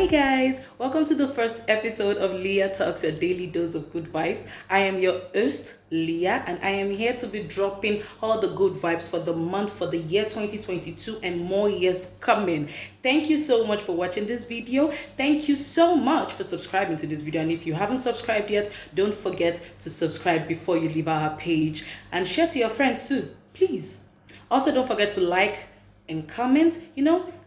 Hi guys, welcome to the first episode of Leia Talks, your daily dose of good vibes. I am your host, Leia, and I am here to be dropping all the good vibes for the month, for the year 2022 and more years coming. Thank you so much for watching this video. Thank you so much for subscribing to this video. And if you haven't subscribed yet, don't forget to subscribe before you leave our page and share to your friends too, please. Also, don't forget to like and comment.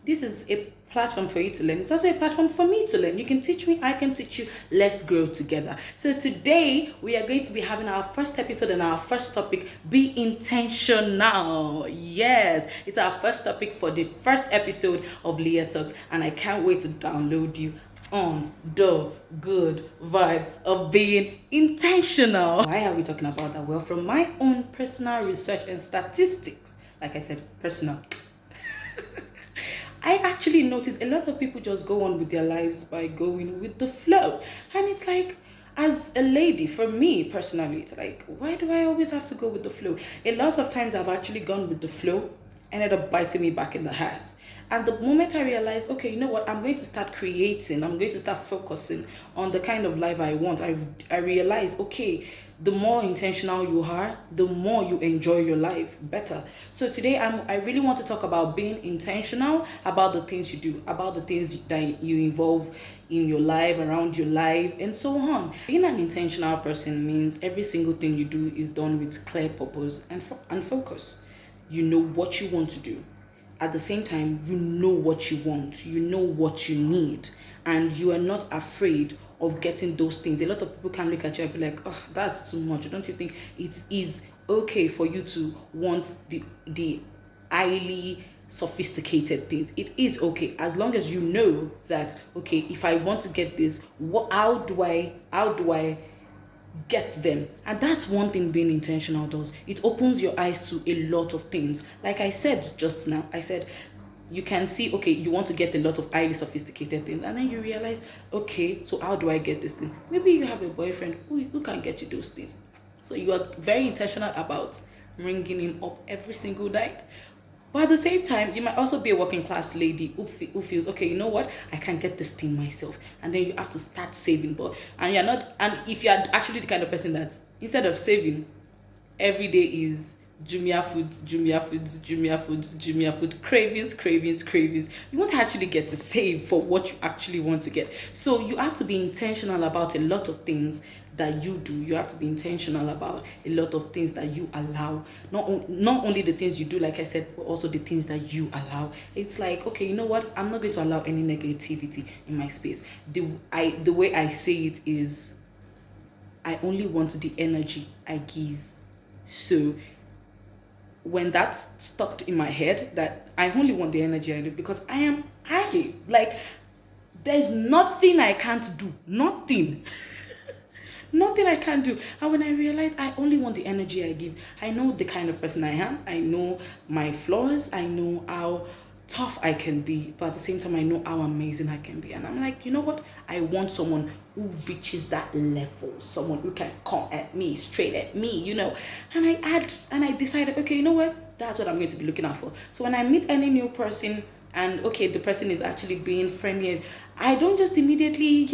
This is a platform for you to learn. It's also a platform for me to learn. You can teach me, I can teach you. Let's grow together. So today we are going to be having our first episode and our first topic, be intentional. Yes, it's our first topic for the first episode of Leia Talks, and I can't wait to download you on the good vibes of being intentional. Why are we talking about that? Well, from my own personal research and statistics, like I said, personal, I actually notice a lot of people just go on with their lives by going with the flow. And it's like, as a lady, for me personally, it's like, why do I always have to go with the flow? A lot of times I've actually gone with the flow, ended up biting me back in the ass. And the moment I realized, okay, you know what, I'm going to start creating, I'm going to start focusing on the kind of life I want, I realized, okay, the more intentional you are, the more you enjoy your life better. So today I really want to talk about being intentional, about the things you do, about the things that you involve in your life, around your life, and so on. Being an intentional person means every single thing you do is done with clear purpose and focus. You know what you want to do. At the same time, you know what you want, you know what you need, and you are not afraid of getting those things. A lot of people can look at you and be like, oh, that's too much. Don't you think it is okay for you to want the highly sophisticated things? It is okay, as long as you know that, okay, if I want to get this, how do I get them? And that's one thing being intentional does. It opens your eyes to a lot of things. Like I said just now, I said you can see, okay, you want to get a lot of highly sophisticated things, and then you realize, okay, so how do I get this thing? Maybe you have a boyfriend who can get you those things, so you are very intentional about ringing him up every single night. But at the same time, you might also be a working class lady who feels, okay, you know what, I can get this thing myself, and then you have to start saving. And if you're actually the kind of person that instead of saving, every day is Jumia food, cravings. You won't actually get to save for what you actually want to get. So you have to be intentional about a lot of things that you do. You have to be intentional about a lot of things that you allow. Not only the things you do, like I said, but also the things that you allow. It's like, okay, you know what? I'm not going to allow any negativity in my space. The way I say it is, I only want the energy I give. So when that's stuck in my head, that I only want the energy I do, because I like, there's nothing I can't do, nothing nothing I can't do. And when I realize I only want the energy I give, I know the kind of person I am, I know my flaws, I know how tough I can be, but at the same time I know how amazing I can be. And I'm like, you know what, I want someone who reaches that level, someone who can come at me, straight at me, and I decided, okay, you know what, that's what I'm going to be looking out for. So when I meet any new person, and okay, the person is actually being friendly, I don't just immediately,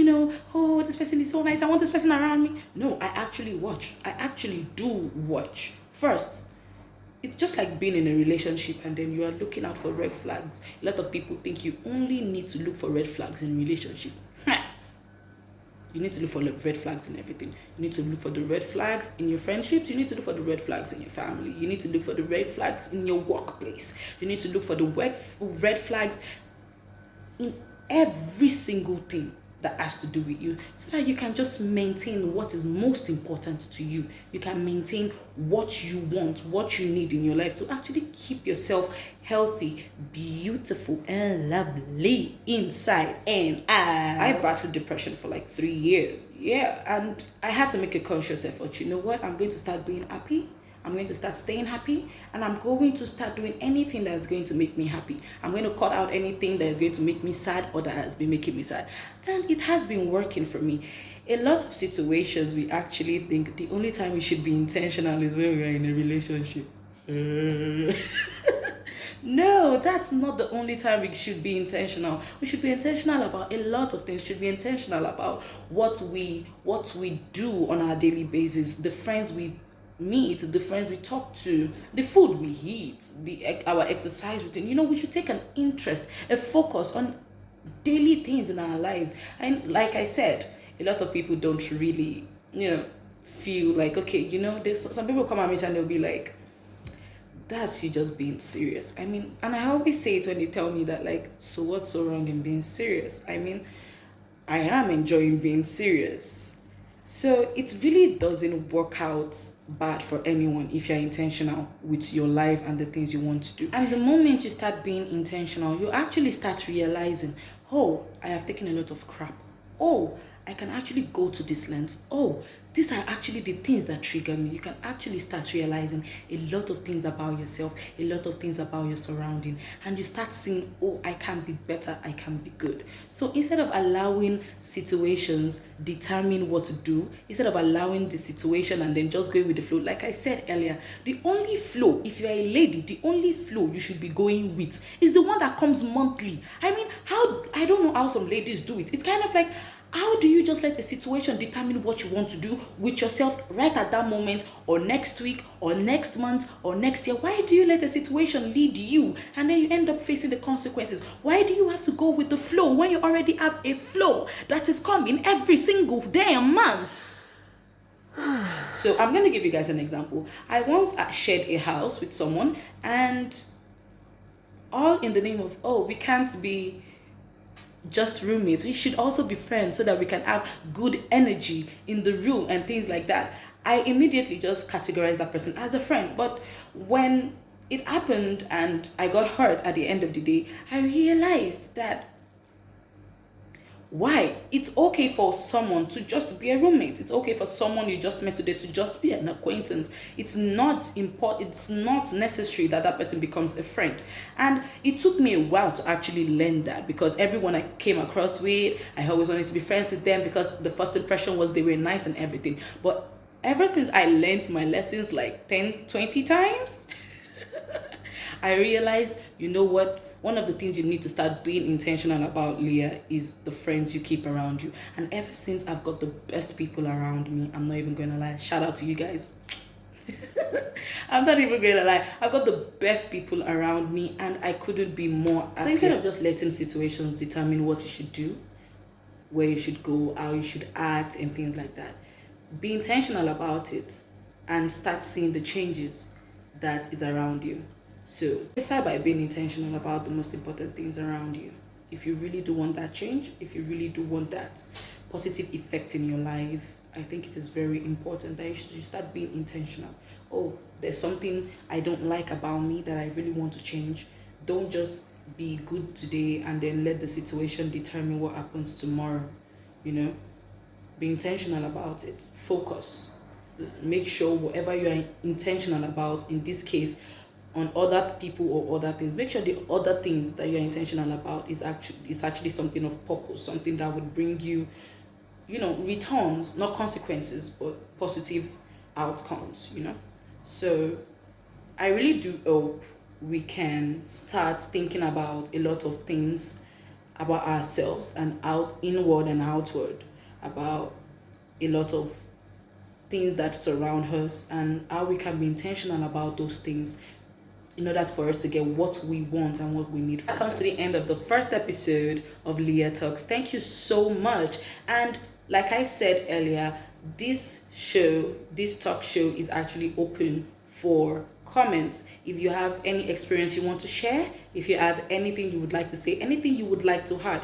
oh, this person is so nice, I want this person around me. No, I actually watch. I actually do watch first. It's just like being in a relationship and then you are looking out for red flags. A lot of people think you only need to look for red flags in relationship. You need to look for red flags in everything. You need to look for the red flags in your friendships. You need to look for the red flags in your family. You need to look for the red flags in your workplace. You need to look for the red flags in every single thing that has to do with you, so that you can just maintain what is most important to you. You can maintain what you want, what you need in your life to actually keep yourself healthy, beautiful, and lovely inside and out. I battled depression for like 3 years. Yeah, and I had to make a conscious effort. You know what? I'm going to start being happy. I'm going to start staying happy, and I'm going to start doing anything that is going to make me happy. I'm going to cut out anything that is going to make me sad or that has been making me sad. And it has been working for me. A lot of situations we actually think the only time we should be intentional is when we are in a relationship. No, that's not the only time we should be intentional. We should be intentional about a lot of things. Should be intentional about what we do on our daily basis, the friends we meet, the friends we talk to, the food we eat, our exercise routine. We should take an interest, a focus on daily things in our lives. And like I said, a lot of people don't really, feel like, okay, there's some people come at me and they'll be like, that's you just being serious. I mean, and I always say it when they tell me that, like, so what's so wrong in being serious? I mean, I am enjoying being serious. So it really doesn't work out bad for anyone if you're intentional with your life and the things you want to do. And the moment you start being intentional, you actually start realizing, oh, I have taken a lot of crap. Oh, I can actually go to this length. Oh, these are actually the things that trigger me. You can actually start realizing a lot of things about yourself, a lot of things about your surrounding, and you start seeing, oh, I can be better, I can be good. So instead of allowing situations determine what to do, instead of allowing the situation and then just going with the flow, like I said earlier, the only flow, if you're a lady, the only flow you should be going with is the one that comes monthly. I mean, I don't know how some ladies do it. It's kind of like, how do you just let the situation determine what you want to do with yourself right at that moment, or next week, or next month, or next year? Why do you let a situation lead you and then you end up facing the consequences? Why do you have to go with the flow when you already have a flow that is coming every single day and month? So I'm going to give you guys an example. I once shared a house with someone, and all in the name of, oh, we can't be just roommates, we should also be friends so that we can have good energy in the room and things like that. I immediately just categorized that person as a friend. But when it happened and I got hurt at the end of the day, I realized that why it's okay for someone to just be a roommate. It's okay for someone you just met today to just be an acquaintance. It's not important. It's not necessary that that person becomes a friend. And it took me a while to actually learn that, because everyone I came across with, I always wanted to be friends with them because the first impression was they were nice and everything. But ever since I learned my lessons like 10, 20 times, I realized, you know what? One of the things you need to start being intentional about, Leah, is the friends you keep around you. And ever since I've got the best people around me, I'm not even going to lie. Shout out to you guys. I'm not even going to lie. I've got the best people around me, and I couldn't be more happier. So instead of just letting situations determine what you should do, where you should go, how you should act, and things like that, be intentional about it and start seeing the changes that is around you. So start by being intentional about the most important things around you. If you really do want that change, if you really do want that positive effect in your life, I think it is very important that you should start being intentional. Oh, there's something I don't like about me that I really want to change. Don't just be good today and then let the situation determine what happens tomorrow. Be intentional about it. Focus. Make sure whatever you are intentional about, in this case, on other people or other things, make sure the other things that you're intentional about is actually something of purpose, something that would bring you, returns, not consequences, but positive outcomes. So I really do hope we can start thinking about a lot of things about ourselves, and out inward and outward, about a lot of things that surround us, and how we can be intentional about those things in order for us to get what we want and what we need. That comes to the end of the first episode of Leah Talks. Thank you so much. And like I said earlier, this talk show is actually open for comments. If you have any experience you want to share, if you have anything you would like to say, anything you would like to add,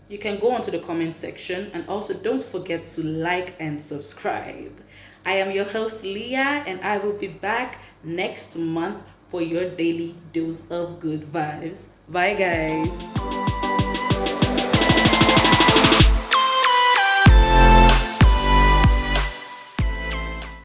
you can go onto the comment section. And also don't forget to like and subscribe. I am your host, Leah, and I will be back next month for your daily dose of good vibes. Bye, guys.